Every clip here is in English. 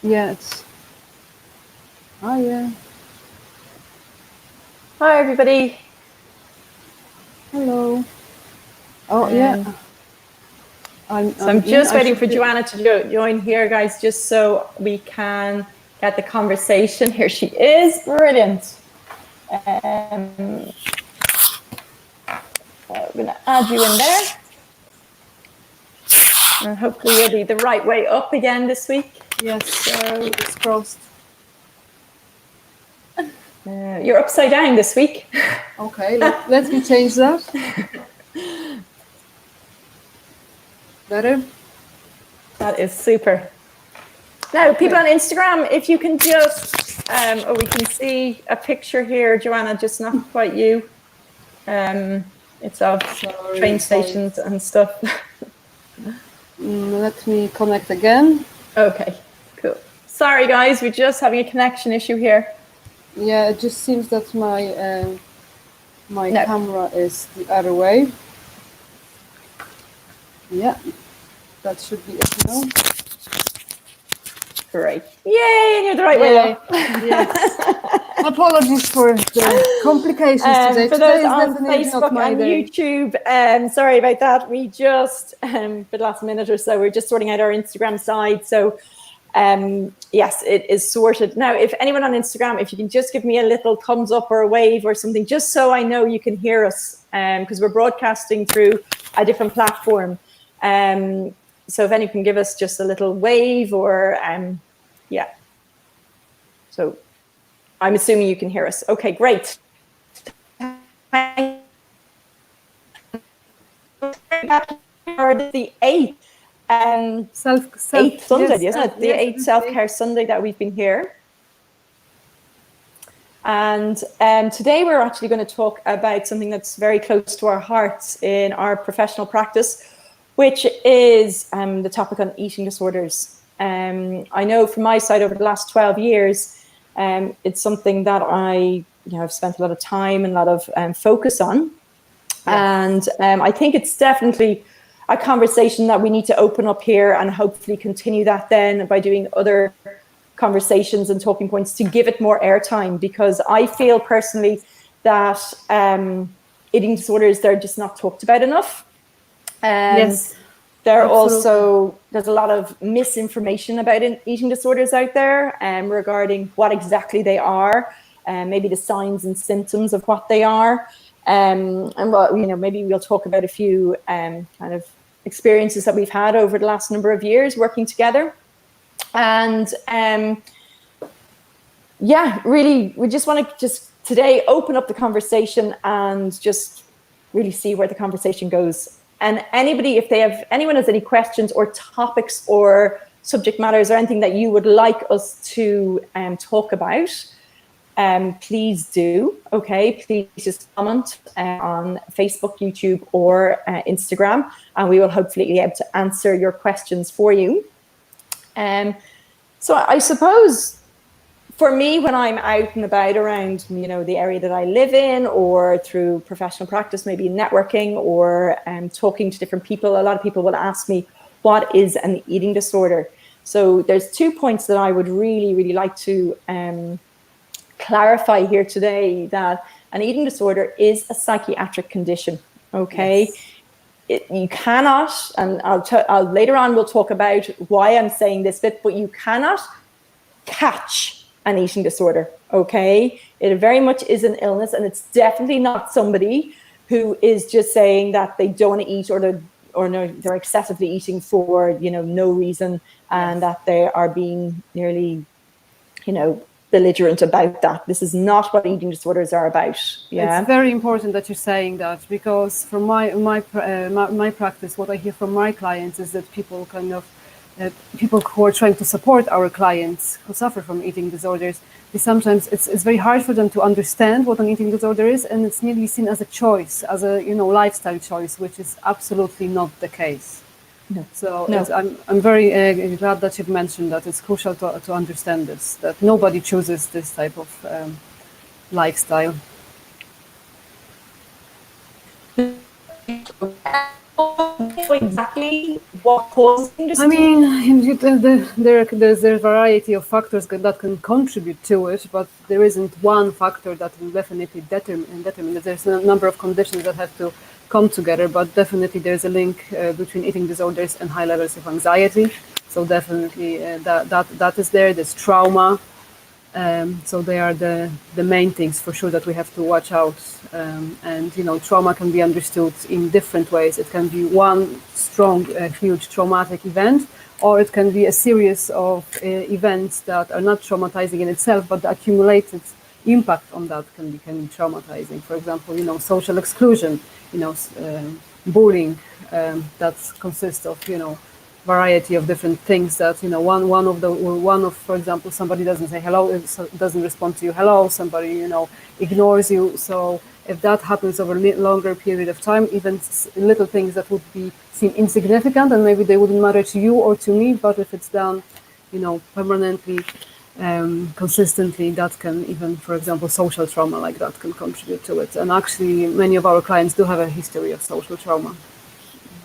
Yeah, it's... Oh, yeah. Hi, everybody. Hello. Oh, yeah. I'm just waiting for Joanna to join here, guys, just so we can get the conversation. Here she is. Brilliant. I'm going to add you in there. And hopefully you'll be the right way up again this week. Yes, it's crossed. You're upside down this week. Okay, let me change that. Better? That is super. Now, people on Instagram, if you can just, or we can see a picture here, Joanna, just not quite you. It's of train stations and stuff. Let me connect again. Okay, cool. Sorry, guys, we're just having a connection issue here. Yeah, it just seems that my camera is the other way. Yeah, that should be it now. Great. Yay, and you're the right way up. Yes. Apologies for the complications today. For those on Facebook and YouTube, sorry about that. We just, for the last minute or so, we're just sorting out our Instagram side. So, yes, it is sorted. Now, if anyone on Instagram, if you can just give me a little thumbs up or a wave or something, just so I know you can hear us, because we're broadcasting through a different platform. So if anyone can give us just a little wave or, yeah. So I'm assuming you can hear us. Okay, great. The 8th, 8th Sunday, yes, isn't it? The 8th Self-Care Sunday that we've been here. And today we're actually going to talk about something that's very close to our hearts in our professional practice, which is the topic on eating disorders. I know from my side over the last 12 years, it's something that I've spent a lot of time and a lot of focus on. Yes. And I think it's definitely a conversation that we need to open up here and hopefully continue that then by doing other conversations and talking points to give it more airtime, because I feel personally that eating disorders, they're just not talked about enough. Yes. There's a lot of misinformation about eating disorders out there regarding what exactly they are, maybe the signs and symptoms of what they are. And what, maybe we'll talk about a few kind of experiences that we've had over the last number of years working together. And yeah, really, we just want to today open up the conversation and just really see where the conversation goes. And if anyone has any questions or topics or subject matters or anything that you would like us to talk about, please do. Okay, please just comment on Facebook, YouTube, or Instagram, and we will hopefully be able to answer your questions for you. So I suppose for me, when I'm out and about around, the area that I live in, or through professional practice, maybe networking or talking to different people, a lot of people will ask me, what is an eating disorder? So there's 2 points that I would really, really like to clarify here today, that an eating disorder is a psychiatric condition, okay? Yes. You cannot, and I'll later on we'll talk about why I'm saying this bit, but you cannot catch an eating disorder, okay? It very much is an illness, and it's definitely not somebody who is just saying that they don't want to eat, or they're excessively eating for no reason, and that they are being nearly belligerent about that. This is not what eating disorders are about. Yeah, it's very important that you're saying that, because from my practice, what I hear from my clients is that people people who are trying to support our clients who suffer from eating disorders, sometimes it's very hard for them to understand what an eating disorder is, and it's nearly seen as a choice, as a lifestyle choice, which is absolutely not the case. No. So I'm very glad that you've mentioned that. It's crucial to understand this, that nobody chooses this type of lifestyle. know exactly what causes eating I disorder? mean, there's a variety of factors that can contribute to it, but there isn't one factor that will definitely determine it. There's a number of conditions that have to come together, but definitely there's a link between eating disorders and high levels of anxiety. So definitely that is there. There's trauma. So they are the main things for sure that we have to watch out. And trauma can be understood in different ways. It can be one strong, huge traumatic event, or it can be a series of events that are not traumatizing in itself, but the accumulated impact on that can be traumatizing. For example, social exclusion, bullying, that consists of variety of different things that one of for example, somebody doesn't say hello, doesn't respond to you hello, somebody ignores you. So if that happens over a longer period of time, even little things that would seem insignificant and maybe they wouldn't matter to you or to me, but if it's done permanently, consistently, that can even, for example, social trauma like that can contribute to it. And actually many of our clients do have a history of social trauma.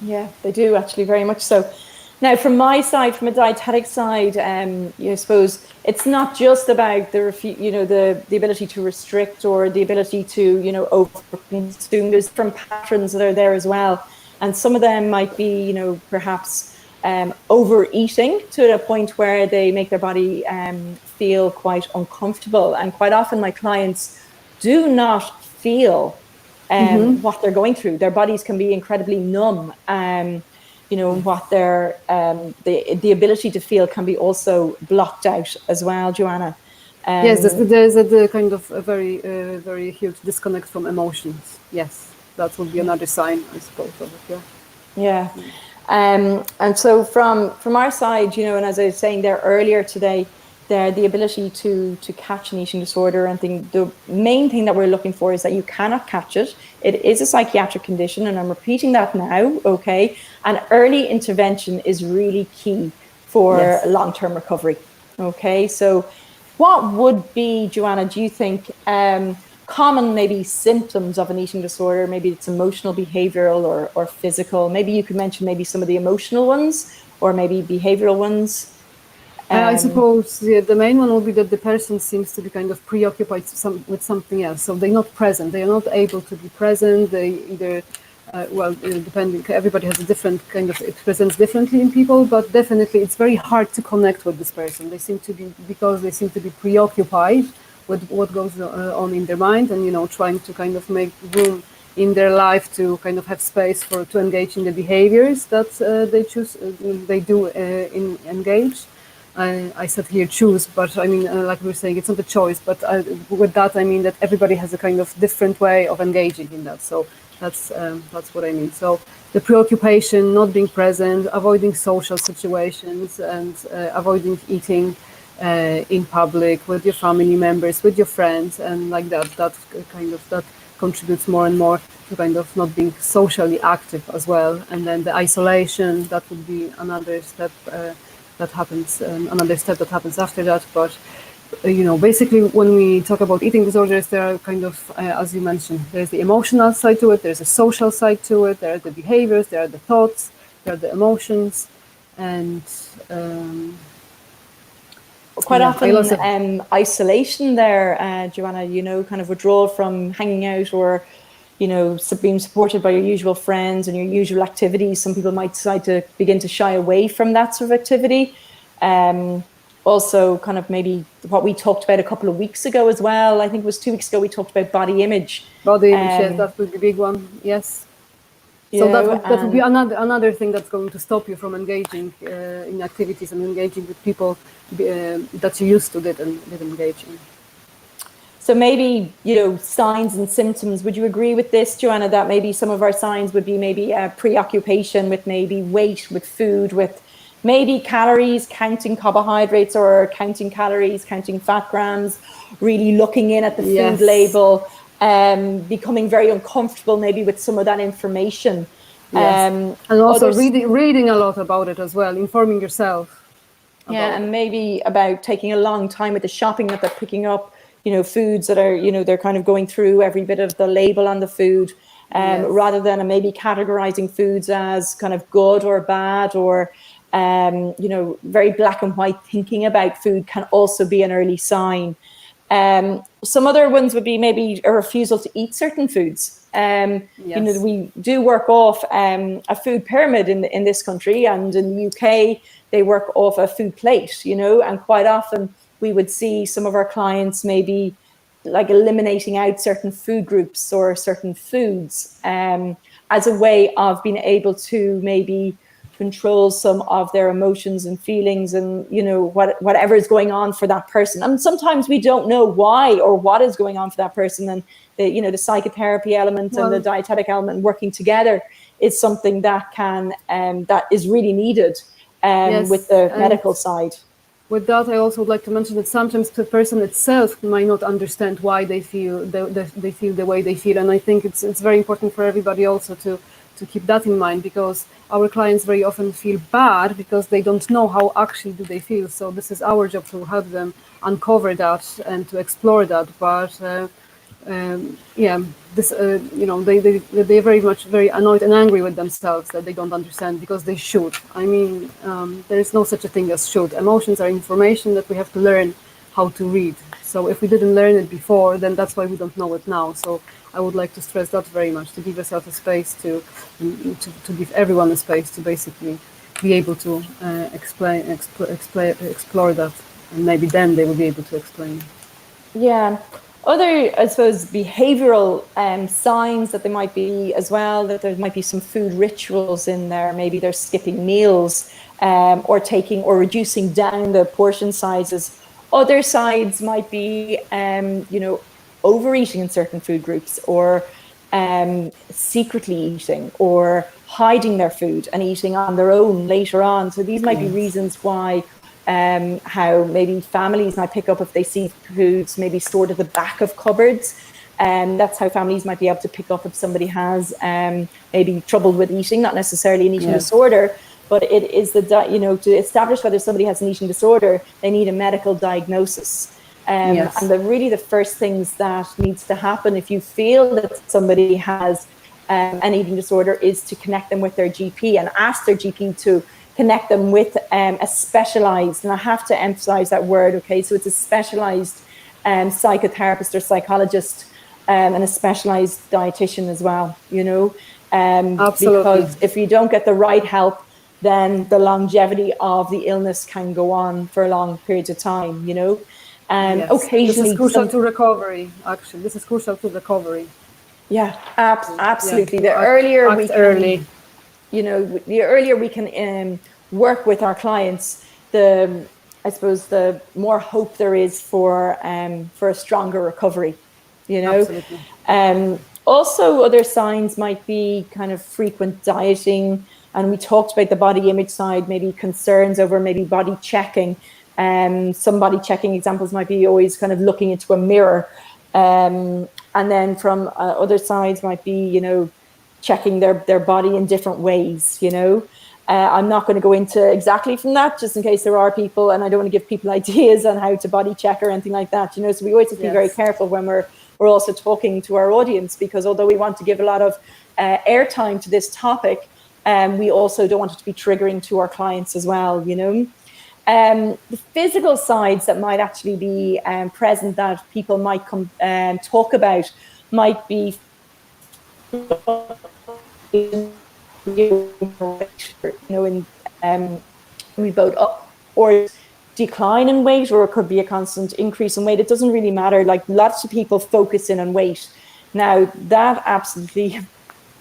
Yeah, they do, actually, very much so. Now, from my side, from a dietetic side, I suppose it's not just about the ability to restrict or the ability to overconsume. There's different patterns that are there as well, and some of them might be perhaps overeating to a point where they make their body feel quite uncomfortable. And quite often, my clients do not feel what they're going through. Their bodies can be incredibly numb. What their the ability to feel can be also blocked out as well, Joanna. Yes, there's a kind of a very very huge disconnect from emotions. Yes, that would be another sign, I suppose, of it. Yeah. And so from our side, and as I was saying there earlier today, the ability to catch an eating disorder, and the main thing that we're looking for is that you cannot catch it. It is a psychiatric condition, and I'm repeating that now, okay? And early intervention is really key for long-term recovery, okay? So what would be, Joanna, do you think, common maybe symptoms of an eating disorder? Maybe it's emotional, behavioral, or physical. Maybe you could mention maybe some of the emotional ones, or maybe behavioral ones. I suppose the main one will be that the person seems to be kind of preoccupied with something else. So they're not present. They are not able to be present. They either, depending, everybody has a different kind of, it presents differently in people, but definitely it's very hard to connect with this person. They seem to be preoccupied with what goes on in their mind, and trying to kind of make room in their life to kind of have space to engage in the behaviors that they do engage. I said here choose, but I mean, like we were saying, it's not a choice. But with that, I mean that everybody has a kind of different way of engaging in that. So that's what I mean. So the preoccupation, not being present, avoiding social situations, and avoiding eating in public with your family members, with your friends, and like that. That contributes more and more to kind of not being socially active as well. And then the isolation, that would be another step. That happens, another step that happens after that. But basically when we talk about eating disorders, there are kind of, as you mentioned, there's the emotional side to it, there's a social side to it, there are the behaviors, there are the thoughts, there are the emotions, and quite often isolation there, Joanna, kind of withdrawal from hanging out, or being supported by your usual friends and your usual activities. Some people might decide to begin to shy away from that sort of activity. Also, kind of maybe what we talked about a couple of weeks ago as well. I think it was 2 weeks ago, we talked about body image. Yes, that would be a big one. Yes. So that would be another thing that's going to stop you from engaging in activities and engaging with people that you used to did engage in. So maybe, signs and symptoms, would you agree with this, Joanna, that maybe some of our signs would be maybe a preoccupation with maybe weight, with food, with maybe calories, counting carbohydrates or counting calories, counting fat grams, really looking in at the food label, becoming very uncomfortable maybe with some of that information. Yes. And also reading a lot about it as well, informing yourself. And maybe about taking a long time with the shopping that they're picking up, foods that are, they're kind of going through every bit of the label on the food. rather than maybe categorizing foods as kind of good or bad, or very black and white thinking about food can also be an early sign. Some other ones would be maybe a refusal to eat certain foods. We do work off a food pyramid in this country, and in the UK they work off a food plate, and quite often we would see some of our clients maybe like eliminating out certain food groups or certain foods as a way of being able to maybe control some of their emotions and feelings, and whatever is going on for that person. And sometimes we don't know why or what is going on for that person, and the psychotherapy element and the dietetic element working together is something that can that is really needed with the medical side. With that, I also would like to mention that sometimes the person itself might not understand why they feel they feel the way they feel, and I think it's very important for everybody also to keep that in mind, because our clients very often feel bad because they don't know how actually do they feel. So this is our job to help them uncover that and to explore that. But they're very annoyed and angry with themselves that they don't understand, because they should. I mean, there is no such a thing as should. Emotions are information that we have to learn how to read. So if we didn't learn it before, then that's why we don't know it now. So I would like to stress that very much, to give yourself a space to give everyone a space to basically be able to explore that, and maybe then they will be able to explain. Yeah. Other, I suppose, behavioral signs that there might be as well, that there might be some food rituals in there. Maybe they're skipping meals or taking or reducing down the portion sizes. Other sides might be, overeating in certain food groups, or secretly eating, or hiding their food and eating on their own later on. So these might be reasons why how maybe families might pick up if they see foods maybe stored at the back of cupboards. That's how families might be able to pick up if somebody has maybe trouble with eating, not necessarily an eating disorder, but it is to establish whether somebody has an eating disorder, they need a medical diagnosis. And the first things that needs to happen if you feel that somebody has an eating disorder is to connect them with their GP and ask their GP to connect them with a specialized, and I have to emphasize that word, okay, so it's a specialized psychotherapist or psychologist and a specialized dietitian as well, Absolutely. Because if you don't get the right help, then the longevity of the illness can go on for long periods of time, occasionally this is crucial to recovery. Actually, this is crucial to recovery. Yeah, absolutely. The earlier we can, the earlier we can work with our clients, the more hope there is for a stronger recovery. Absolutely. Also, other signs might be kind of frequent dieting, and we talked about the body image side, maybe concerns over maybe body checking. Some body checking examples might be always kind of looking into a mirror. And then from other sides might be, checking their body in different ways, I'm not going to go into exactly from that, just in case there are people, and I don't want to give people ideas on how to body check or anything like that, so we always have to be very careful when we're also talking to our audience, because although we want to give a lot of airtime to this topic, we also don't want it to be triggering to our clients as well, The physical sides that might actually be present that people might come talk about might be we both up or decline in weight, or it could be a constant increase in weight. It doesn't really matter. Like, lots of people focus in on weight. Now, that absolutely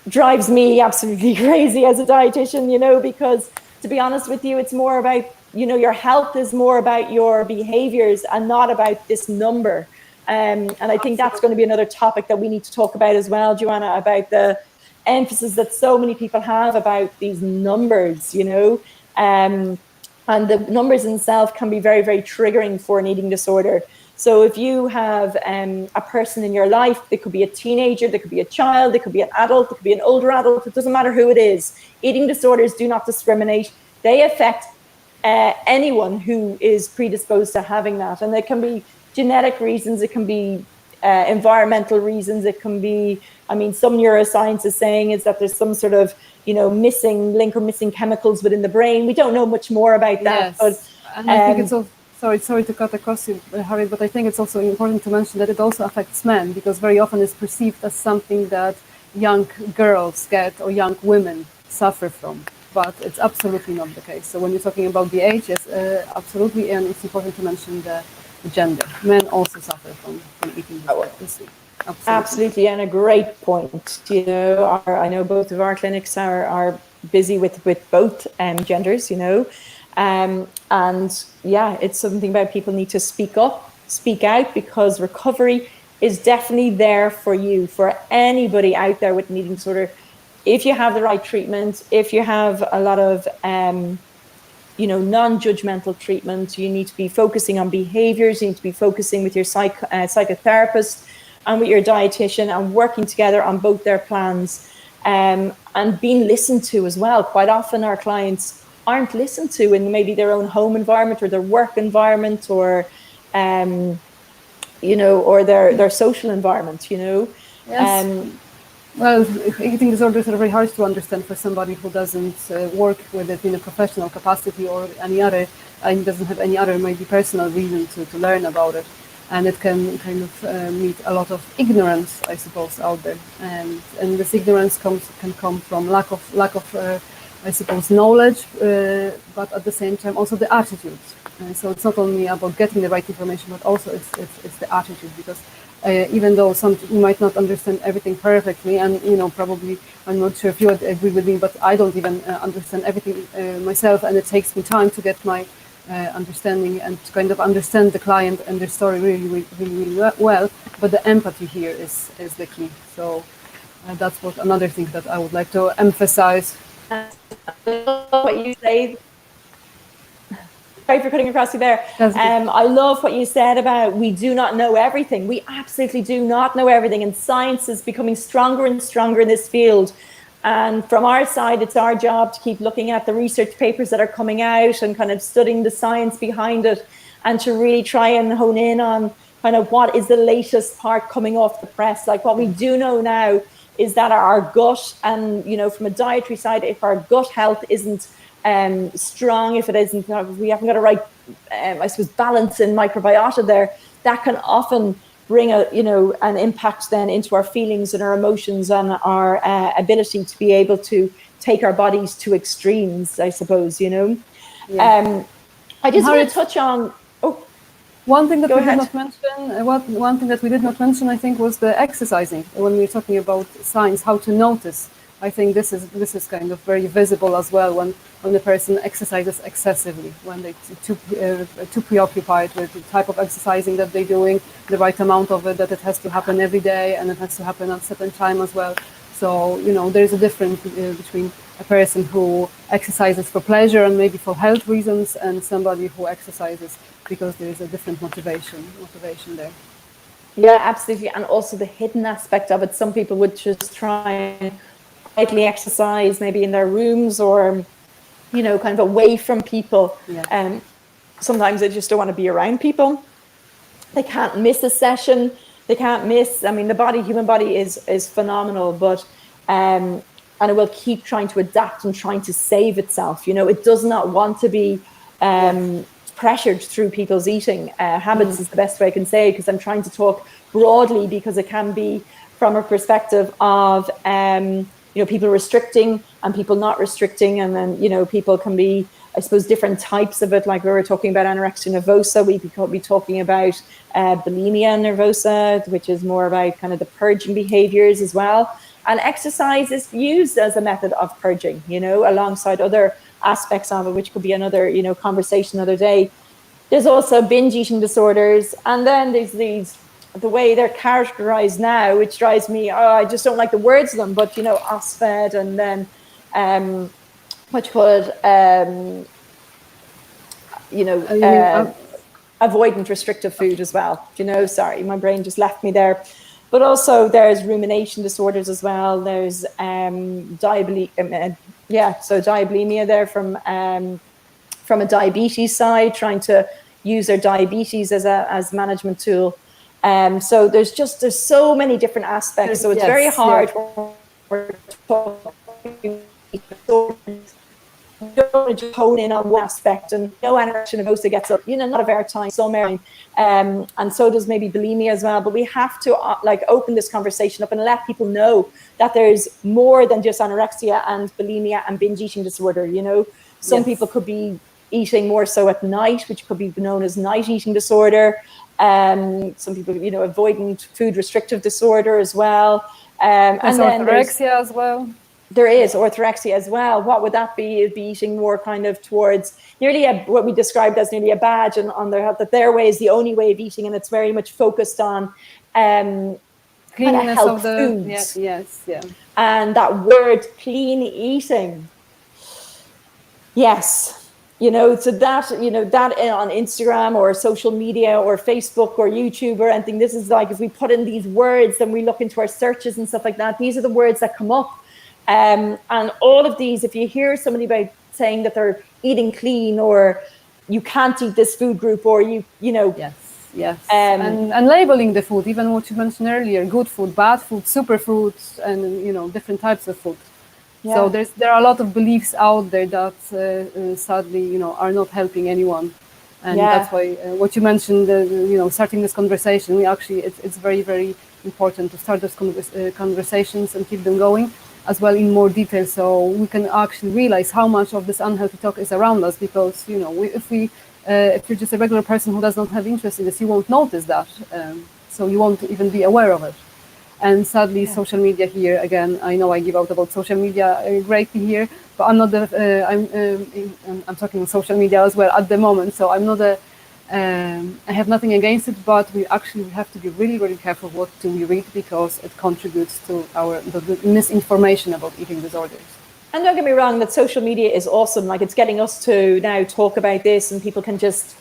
drives me absolutely crazy as a dietitian, because to be honest with you, it's more about, your health is more about your behaviors and not about this number. And I think that's going to be another topic that we need to talk about as well, Joanna, about the emphasis that so many people have about these numbers, and the numbers themselves can be very, very triggering for an eating disorder. So if you have a person in your life, they could be a teenager, they could be a child, they could be an adult, it could be an older adult, it doesn't matter who it is. Eating disorders do not discriminate. They affect anyone who is predisposed to having that. And there can be genetic reasons, it can be environmental reasons. It can be, I mean, some neuroscience is saying is that there's some sort of, missing link or missing chemicals within the brain. We don't know much more about that. Yes, But and I think it's also, sorry to cut across you, Harriet, but I think it's also important to mention that it also affects men, because very often it's perceived as something that young girls get or young women suffer from, but it's absolutely not the case. So when you're talking about the age, yes, absolutely, and it's important to mention the gender. Men also suffer from eating disorders. Absolutely, and a great point. I know both of our clinics are busy with both genders, and yeah, it's something about people need to speak up, speak out, because recovery is definitely there for you, for anybody out there with an eating disorder. If you have the right treatment, if you have a lot of non-judgmental treatment, you need to be focusing on behaviors, you need to be focusing with your psychotherapist and with your dietitian, and working together on both their plans, and being listened to as well. Quite often our clients aren't listened to in maybe their own home environment or their work environment, or or their social environment. Yes. Well, eating disorders are very hard to understand for somebody who doesn't work with it in a professional capacity or any other, and doesn't have any other maybe personal reason to learn about it. And it can kind of meet a lot of ignorance, I suppose, out there. And this ignorance can come from lack of I suppose, knowledge, but at the same time also the attitude. So it's not only about getting the right information, but also it's the attitude, because even though you might not understand everything perfectly, and probably, I'm not sure if you would agree with me, but I don't even understand everything myself, and it takes me time to get my understanding and to kind of understand the client and their story really well. But the empathy here is the key. So that's another thing that I would like to emphasize. What you say. Sorry for cutting across you there. I love what you said about we do not know everything. We absolutely do not know everything, and science is becoming stronger and stronger in this field. And from our side, it's our job to keep looking at the research papers that are coming out and kind of studying the science behind it, and to really try and hone in on kind of what is the latest part coming off the press. Like, what we do know now is that our gut, and from a dietary side, if our gut health isn't strong, if it isn't, we haven't got a right, I suppose, balance in microbiota there, that can often bring an impact then into our feelings and our emotions and our ability to be able to take our bodies to extremes, I suppose. Yeah. I just want to touch on. One thing that we did not mention, one thing that we did not mention, I think, was the exercising. When we're talking about signs, how to notice. I think this is kind of very visible as well when the person exercises excessively, when they're too preoccupied with the type of exercising that they're doing, the right amount of it, that it has to happen every day, and it has to happen at a certain time as well. So, there's a difference between a person who exercises for pleasure and maybe for health reasons, and somebody who exercises because there is a different motivation there. Yeah, absolutely. And also the hidden aspect of it. Some people would just try and quietly exercise, maybe in their rooms, or kind of away from people. Yeah. Sometimes they just don't want to be around people. They can't miss a session. They can't miss. I mean, the human body is phenomenal, but and it will keep trying to adapt and trying to save itself. It does not want to be pressured through people's eating habits. Is the best way I can say, because I'm trying to talk broadly, because it can be from a perspective of people restricting and people not restricting, and then people can be, I suppose, different types of it. Like we were talking about anorexia nervosa, we could be talking about bulimia nervosa, which is more about kind of the purging behaviors as well. And exercise is used as a method of purging, alongside other aspects of it, which could be another, conversation another day. There's also binge eating disorders, and then there's the way they're characterized now, which drives me, I just don't like the words of them, but OSFED, and then avoidant restrictive food as well. Sorry, my brain just left me there. But also there's rumination disorders as well. There's diabulimia there from a diabetes side, trying to use their diabetes as management tool. So there's so many different aspects. So it's very hard. We're talking, you don't want to just hone in on one aspect, and anorexia nervosa gets a lot of airtime, some airtime, and so does maybe bulimia as well. But we have to open this conversation up and let people know that there's more than just anorexia and bulimia and binge eating disorder. Some people could be eating more so at night, which could be known as night eating disorder. Some people, avoidant food restrictive disorder as well. And then orthorexia as well. There is orthorexia as well. What would that be? It'd be eating more kind of towards nearly what we described as nearly a badge on their health, that their way is the only way of eating, and it's very much focused on cleanliness health of the foods. Yes. And that word clean eating. Yes. So that on Instagram or social media or Facebook or YouTube or anything, this is if we put in these words and we look into our searches and stuff like that, these are the words that come up. And all of these, if you hear somebody saying that they're eating clean, or you can't eat this food group, or Yes. And labeling the food, even what you mentioned earlier, good food, bad food, superfoods, and different types of food. Yeah. So there are a lot of beliefs out there that sadly are not helping anyone, and that's why what you mentioned, starting this conversation, it's very, very important to start those conversations and keep them going as well in more detail, so we can actually realize how much of this unhealthy talk is around us. Because if you're just a regular person who does not have interest in this, you won't notice that, so you won't even be aware of it. And sadly, social media here again. I know I give out about social media greatly here, but I'm not I'm talking on social media as well at the moment. So I'm not I have nothing against it, but we actually have to be really, really careful what do we read, because it contributes to the misinformation about eating disorders. And don't get me wrong, that social media is awesome. It's getting us to now talk about this, and people can just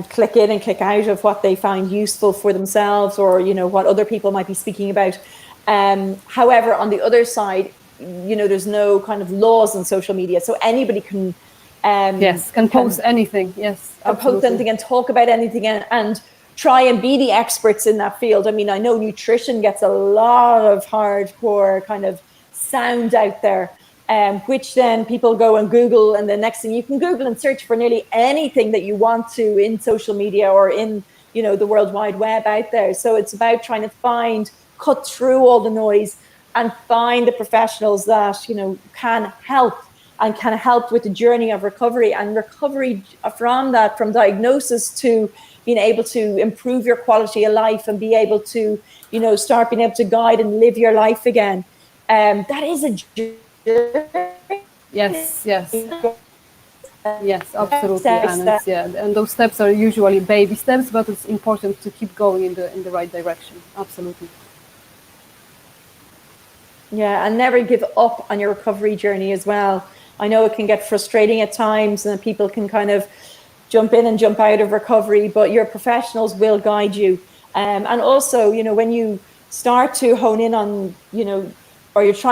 click in and click out of what they find useful for themselves, or what other people might be speaking about. However, on the other side, there's no kind of laws on social media, so anybody can can post anything. Yes, post anything and talk about anything, and try and be the experts in that field. I mean, I know nutrition gets a lot of hardcore kind of sound out there, which then people go and Google, and the next thing you can Google and search for nearly anything that you want to in social media or in the World Wide Web out there. So it's about trying to cut through all the noise and find the professionals that can help, and can help with the journey of recovery, and recovery from that, from diagnosis to being able to improve your quality of life and be able to start being able to guide and live your life again. That is a journey. Yes, absolutely. And those steps are usually baby steps, but it's important to keep going in the right direction. Absolutely. Yeah, and never give up on your recovery journey as well. I know it can get frustrating at times, and people can kind of jump in and jump out of recovery, but your professionals will guide you. And also, when you start to hone in on, or if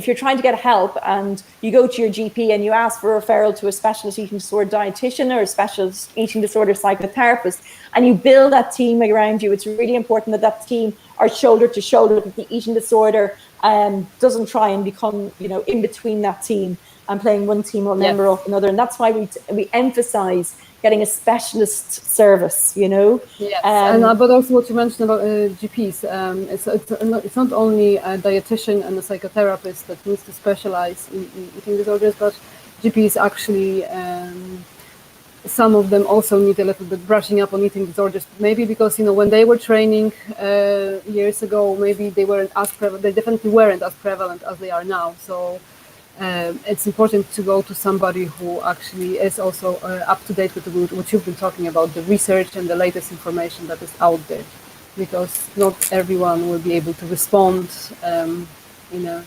you're trying to get help and you go to your GP and you ask for a referral to a specialist eating disorder dietitian or a specialist eating disorder psychotherapist, and you build that team around you, it's really important that team are shoulder to shoulder, that the eating disorder doesn't try and become, in between that team and playing one team or member off another. And that's why we emphasize getting a specialist service, Yes, but also what you mentioned about GPs. It's not only a dietitian and a psychotherapist that needs to specialize in eating disorders, but GPs actually, some of them also need a little bit brushing up on eating disorders. Maybe because, when they were training years ago, maybe they weren't as prevalent. They definitely weren't as prevalent as they are now. So it's important to go to somebody who actually is also up to date with what you've been talking about, the research and the latest information that is out there, because not everyone will be able to respond in a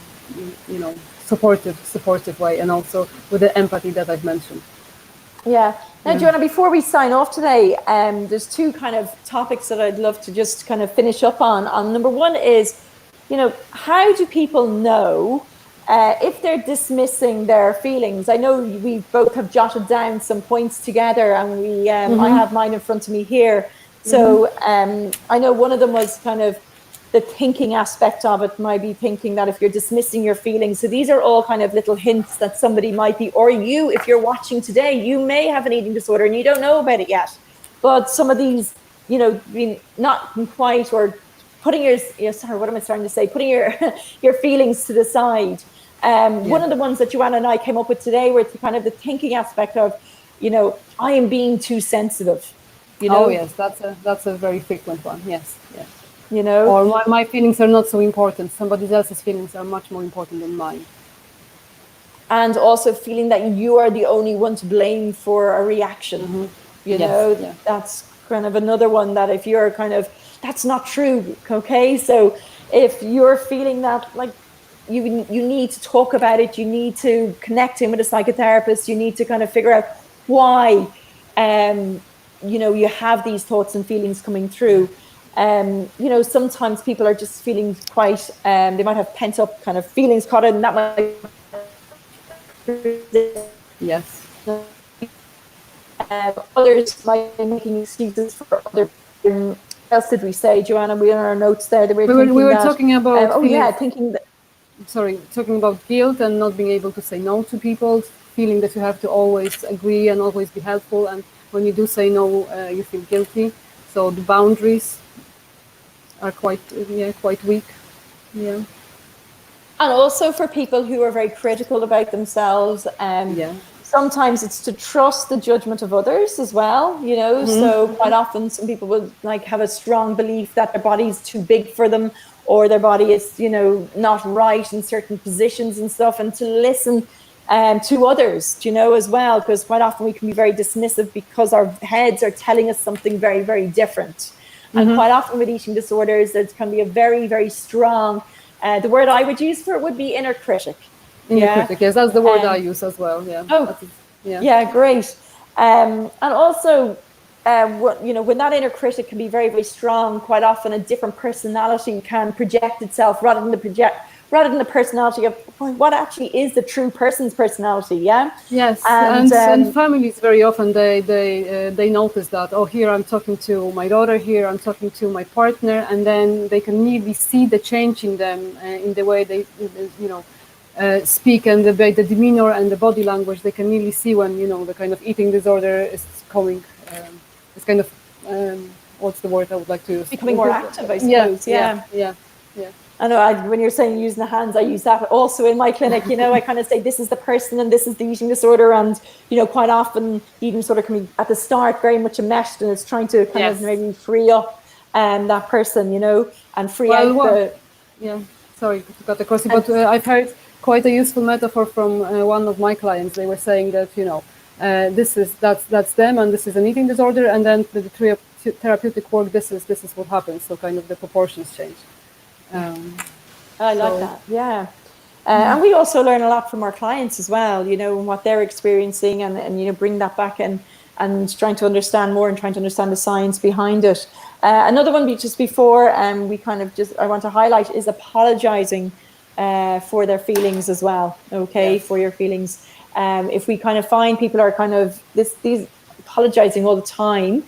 supportive way, and also with the empathy that I've mentioned. Yeah. Now, Joanna, before we sign off today, there's two kind of topics that I'd love to just kind of finish up on. Number one is, how do people know if they're dismissing their feelings? I know we both have jotted down some points together, and I have mine in front of me here. So I know one of them was kind of the thinking aspect of it, might be thinking that if you're dismissing your feelings. So these are all kind of little hints that somebody might be, or you, if you're watching today, you may have an eating disorder and you don't know about it yet. But some of these, you know, being not quite, or putting putting your feelings to the side. One of the ones that Joanna and I came up with today were kind of the thinking aspect of, you know, I am being too sensitive. You know? Oh yes, that's a very frequent one. Yes, yes. You know, or my feelings are not so important. Somebody else's feelings are much more important than mine. And also feeling that you are the only one to blame for a reaction. You know, that's kind of another one that if you're kind of, that's not true. Okay, so if you're feeling that, like, you need to talk about it, you need to connect in with a psychotherapist, you need to kind of figure out why you know, you have these thoughts and feelings coming through. You know, sometimes people are just feeling quite, they might have pent up kind of feelings caught in, and that might. Yes. Others might be making excuses for other. What else did we say, Joanna? We on our notes there. That we were talking about. Thinking that. Sorry, talking about guilt and not being able to say no to people, feeling that you have to always agree and always be helpful, and when you do say no, you feel guilty. So the boundaries are quite weak. Yeah. And also for people who are very critical about themselves, sometimes it's to trust the judgment of others as well, you know. So quite often some people will like have a strong belief that their body is too big for them, or their body is, you know, not right in certain positions and stuff, and to listen to others, you know, as well, because quite often we can be very dismissive because our heads are telling us something very, very different. And quite often with eating disorders, there can be a very, very strong, the word I would use for it would be inner critic. Inner critic, yes, that's the word I use as well. Yeah. Yeah, great. And also, you know, when that inner critic can be very, very strong, quite often a different personality can project itself rather than the personality of what actually is the true person's personality. Yes. And families very often they notice that, oh, here I'm talking to my daughter, here I'm talking to my partner, and then they can immediately see the change in them, in the way they, you know, speak, and the demeanor and the body language. They can really see when, you know, the kind of eating disorder is coming. It's kind of what's the word I would like to use? Becoming more active, I suppose. Yeah. I know, when you're saying using the hands, I use that also in my clinic. You know, I kind of say this is the person and this is the eating disorder, and you know, quite often eating disorder can be at the start very much enmeshed, and it's trying to kind of maybe free up that person, you know, and free out the. Yeah, sorry to cut across, but I've heard quite a useful metaphor from one of my clients. They were saying that, you know, that's them, and this is an eating disorder, and then the therapeutic work, this is what happens. So kind of the proportions change. I like that. Yeah. And we also learn a lot from our clients as well, you know, and what they're experiencing, and you know, bring that back and trying to understand more and trying to understand the science behind it. Another one just before we kind of I want to highlight is apologizing for their feelings as well. Okay. Yes. For your feelings. If we kind of find people are kind of these apologizing all the time,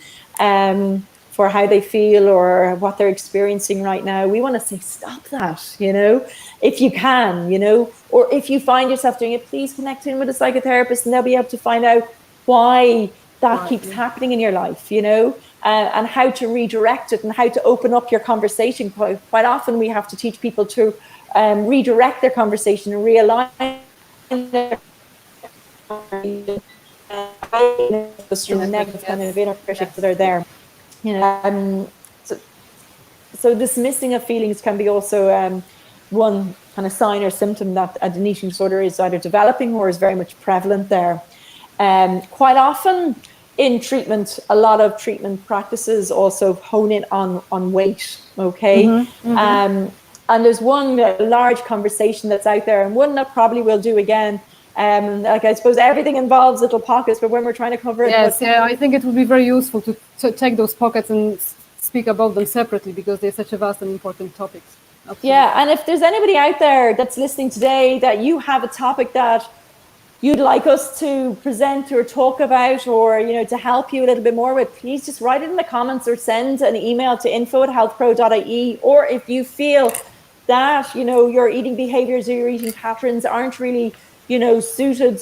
for how they feel or what they're experiencing right now, we want to say, stop that, you know, if you can, you know, or if you find yourself doing it, please connect in with a psychotherapist, and they'll be able to find out why that keeps happening in your life, you know, and how to redirect it and how to open up your conversation. Quite often we have to teach people to redirect their conversation and realign their negative kind of inner critics that are there. You know, so dismissing of feelings can be also one kind of sign or symptom that an eating disorder is either developing or is very much prevalent there. Quite often in treatment, a lot of treatment practices also hone in on weight. Okay, and there's one large conversation that's out there, and one that probably we'll do again. Like, I suppose everything involves little pockets, but when we're trying to cover it. Yes, I think it would be very useful to take those pockets and speak about them separately, because they're such a vast and important topics. Absolutely. Yeah, and if there's anybody out there that's listening today that you have a topic that you'd like us to present or talk about, or, you know, to help you a little bit more with, please just write it in the comments or send an email to info@healthpro.ie. Or if you feel that, you know, your eating behaviors or your eating patterns aren't really, you know, suited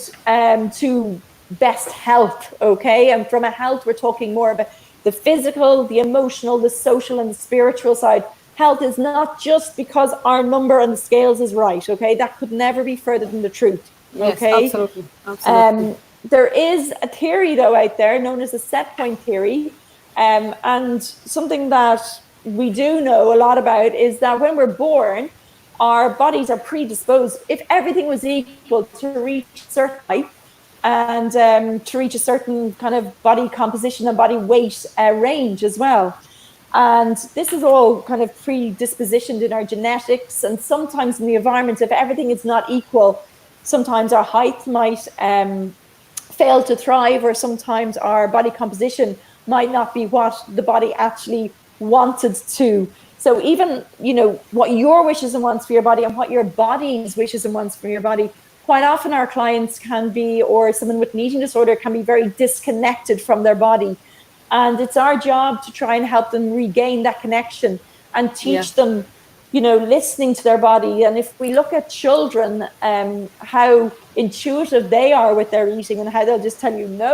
to best health, okay? And from a health, we're talking more about the physical, the emotional, the social, and the spiritual side. Health is not just because our number on the scales is right, okay? That could never be further than the truth, okay? Yes, absolutely, absolutely. There is a theory, though, out there known as the set point theory, and something that we do know a lot about is that when we're born, our bodies are predisposed, if everything was equal, to reach a certain height and to reach a certain kind of body composition and body weight range as well. And this is all kind of predispositioned in our genetics, and sometimes in the environment, if everything is not equal, sometimes our height might fail to thrive, or sometimes our body composition might not be what the body actually wanted to. So even, you know, what your wishes and wants for your body and what your body's wishes and wants for your body, quite often our clients can be, or someone with an eating disorder can be very disconnected from their body. And it's our job to try and help them regain that connection and teach them, you know, listening to their body. And if we look at children, how intuitive they are with their eating, and how they'll just tell you, no,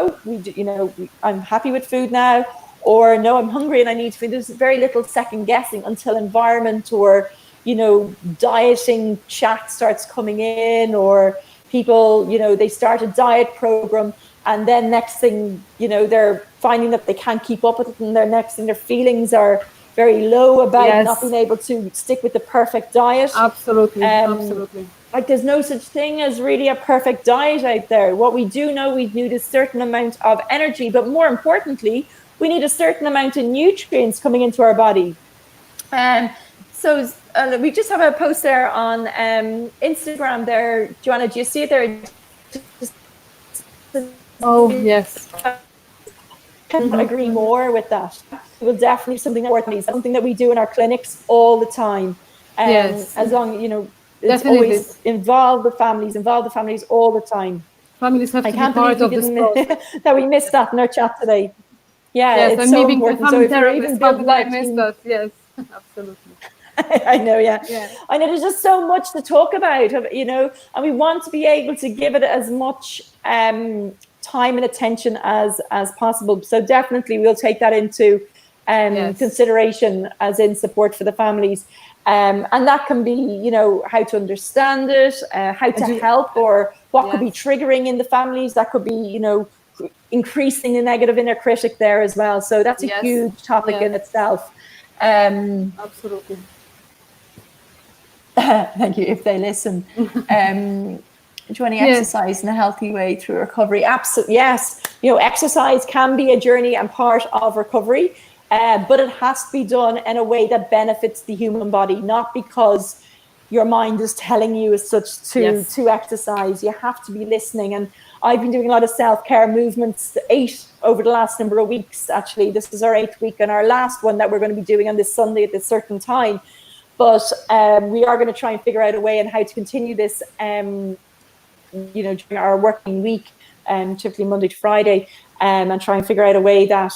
I'm happy with food now, or no, I'm hungry and I need food. There's very little second guessing until environment or, you know, dieting chat starts coming in, or people, you know, they start a diet program, and then next thing, you know, they're finding that they can't keep up with it, and their feelings are very low about not being able to stick with the perfect diet. Absolutely, absolutely. Like, there's no such thing as really a perfect diet out there. What we do know, we need a certain amount of energy, but more importantly, we need a certain amount of nutrients coming into our body. So we just have a post there on Instagram there. Joanna, do you see it there? Oh, yes. Can't agree more with that. It will definitely be something that works, something that we do in our clinics all the time. Yes. As long, you know, it's Definitely. Always involve the families all the time. Families have to be part of this process. That we missed that in our chat today. Yeah, yes, it's so important. So if you're even building I missed that. Yes, absolutely. I know, yeah. I know there's just so much to talk about, you know, and we want to be able to give it as much time and attention as possible. So definitely we'll take that into consideration as in support for the families. And that can be, you know, how to understand it, how to help, or what could be triggering in the families. That could be, you know, increasing the negative inner critic there as well. So that's a huge topic in itself. Absolutely. Thank you. If they listen. Joining exercise in a healthy way through recovery. Absolutely. Yes. You know, exercise can be a journey and part of recovery, but it has to be done in a way that benefits the human body, not because your mind is telling you as such to exercise. You have to be listening. And I've been doing a lot of self-care movements, 8 over the last number of weeks. Actually, this is our 8th week, and our last one that we're going to be doing on this Sunday at this certain time. But we are going to try and figure out a way and how to continue this, you know, during our working week, typically Monday to Friday, and try and figure out a way that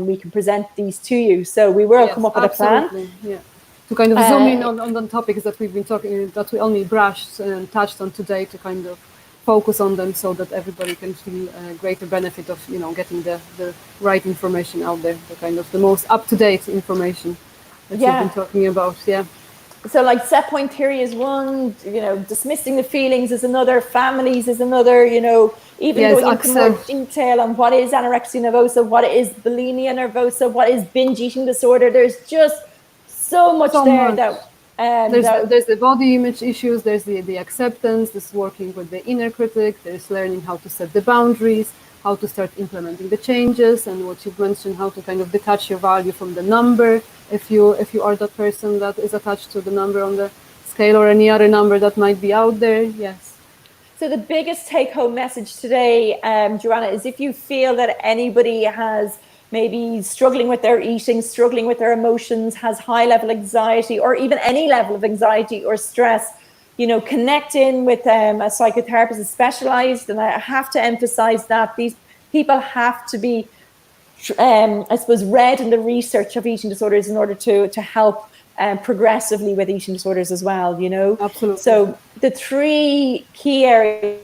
we can present these to you. So we will come up with a plan. Yeah. To kind of zoom in on the topics that we've been talking, that we only brushed and touched on today, to kind of focus on them so that everybody can feel a greater benefit of, you know, getting the right information out there, the kind of the most up-to-date information that you've been talking about. So like set point theory is one, you know, dismissing the feelings is another, families is another, you know, even going into more detail on what is anorexia nervosa, what is bulimia nervosa, what is binge eating disorder. There's just so much that there's the body image issues, there's the acceptance, there's working with the inner critic, there's learning how to set the boundaries, how to start implementing the changes, and what you've mentioned, how to kind of detach your value from the number, if you are that person that is attached to the number on the scale or any other number that might be out there. Yes. So the biggest take-home message today, Joanna, is if you feel that anybody has maybe struggling with their eating, struggling with their emotions, has high level anxiety, or even any level of anxiety or stress, connect in with a psychotherapist is specialized. And I have to emphasize that these people have to be, I suppose, read in the research of eating disorders in order to help progressively with eating disorders as well, Absolutely. So the three key areas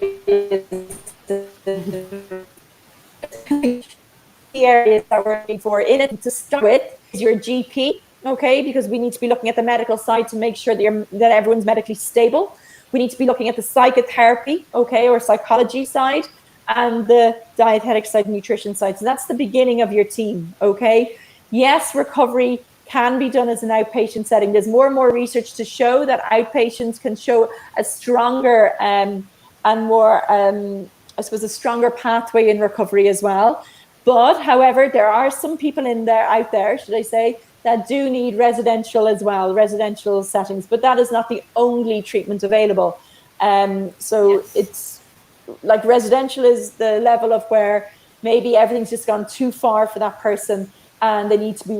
that we're looking for in it to start with is your GP, okay, because we need to be looking at the medical side to make sure that everyone's medically stable. We need to be looking at the psychotherapy, okay, or psychology side, and the dietetic side, nutrition side. So that's the beginning of your team, okay? Yes, recovery can be done as an outpatient setting. There's more and more research to show that outpatients can show a stronger and more, I suppose, a stronger pathway in recovery as well. But, however, there are some people out there, should I say, that do need residential as well, residential settings. But that is not the only treatment available. So it's like residential is the level of where maybe everything's just gone too far for that person, and they need to be,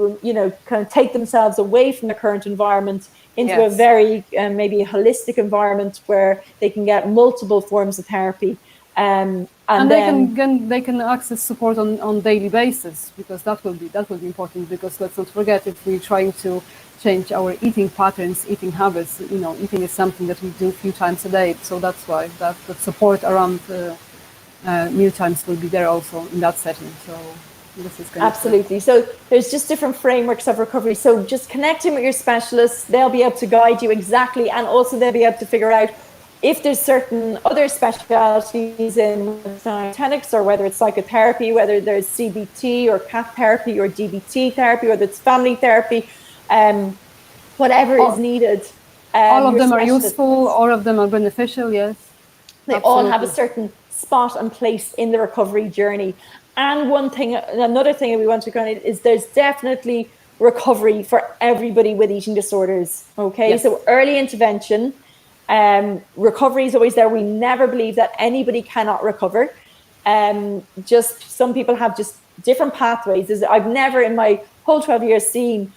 kind of take themselves away from the current environment into a very maybe holistic environment where they can get multiple forms of therapy. And they can access support on daily basis, because that will be important, because let's not forget, if we're trying to change our eating patterns, eating habits, eating is something that we do a few times a day, so that's why that support around meal times will be there also in that setting. So this is absolutely. So there's just different frameworks of recovery. So just connecting with your specialists, they'll be able to guide you exactly, and also they'll be able to figure out if there's certain other specialties in dietetics, or whether it's psychotherapy, whether there's CBT or CAT therapy or DBT therapy, whether it's family therapy, whatever is needed. All of them are useful, all of them are beneficial, yes. They all have a certain spot and place in the recovery journey. And another thing that we want to go into is there's definitely recovery for everybody with eating disorders, okay? Yes. So early intervention, recovery is always there. We never believe that anybody cannot recover. Just some people have just different pathways. I've never in my whole 12 years seen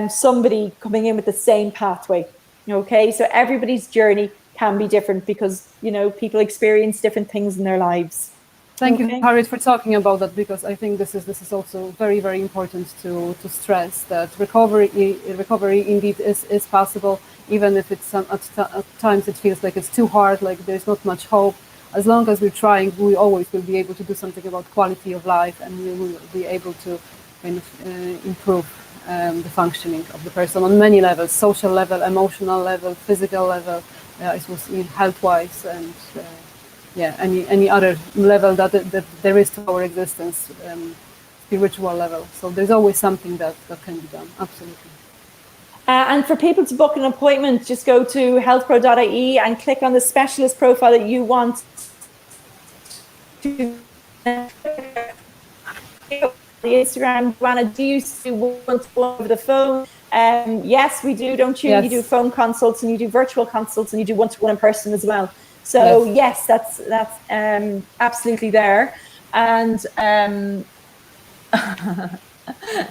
somebody coming in with the same pathway, okay? So everybody's journey can be different, because, people experience different things in their lives. Thank you, Harriette, for talking about that, because I think this is also very, very important to stress that recovery indeed is possible, even if it's at times it feels like it's too hard, like there's not much hope. As long as we're trying, we always will be able to do something about quality of life, and we will be able to kind of improve the functioning of the person on many levels: social level, emotional level, physical level, I suppose health-wise, and any other level that there is to our existence, spiritual level. So there's always something that can be done, absolutely. And for people to book an appointment, just go to healthpro.ie and click on the specialist profile that you want to the Instagram. Joanna, do you want to go over the phone? Yes, we do, don't you? Yes. You do phone consults, and you do virtual consults, and you do one-to-one in person as well. So yes, that's absolutely there. And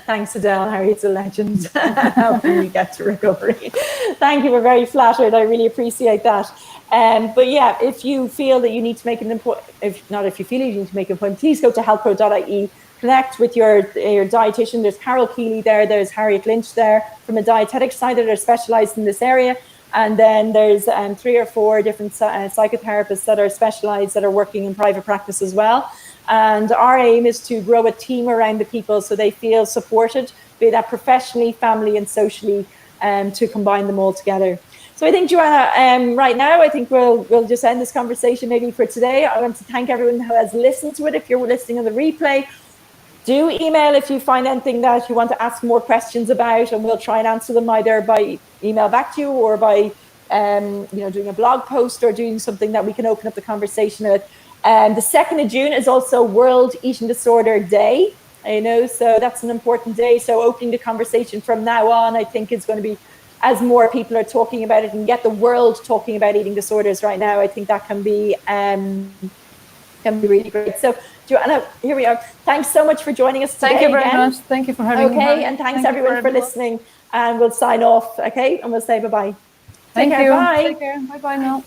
thanks, Adele. Harriet's a legend. Helping me get to recovery. Thank you. We're very flattered. I really appreciate that. But yeah, if you feel that you need to make an appointment, if you feel you need to make an appointment, please go to healthpro.ie. Connect with your dietitian. There's Carol Keeley there. There's Harriette Lynch there from a dietetic side that are specialised in this area. And then there's 3 or 4 different psychotherapists that are specialised, that are working in private practice as well. And our aim is to grow a team around the people so they feel supported, be that professionally, family and socially, to combine them all together. So I think, Joanna, right now, I think we'll just end this conversation maybe for today. I want to thank everyone who has listened to it. If you're listening on the replay, do email if you find anything that you want to ask more questions about, and we'll try and answer them either by email back to you, or by doing a blog post, or doing something that we can open up the conversation with. The 2nd of June is also World Eating Disorder Day, so that's an important day. So opening the conversation from now on, I think, is going to be, as more people are talking about it and get the world talking about eating disorders right now, I think that can be really great. So Joanna, here we are. Thanks so much for joining us today. Thank you very much. Thank you for having me. Okay, and thanks everyone for listening. And we'll sign off, okay? And we'll say bye-bye. Thank care. you. Bye. Take care. Bye bye now.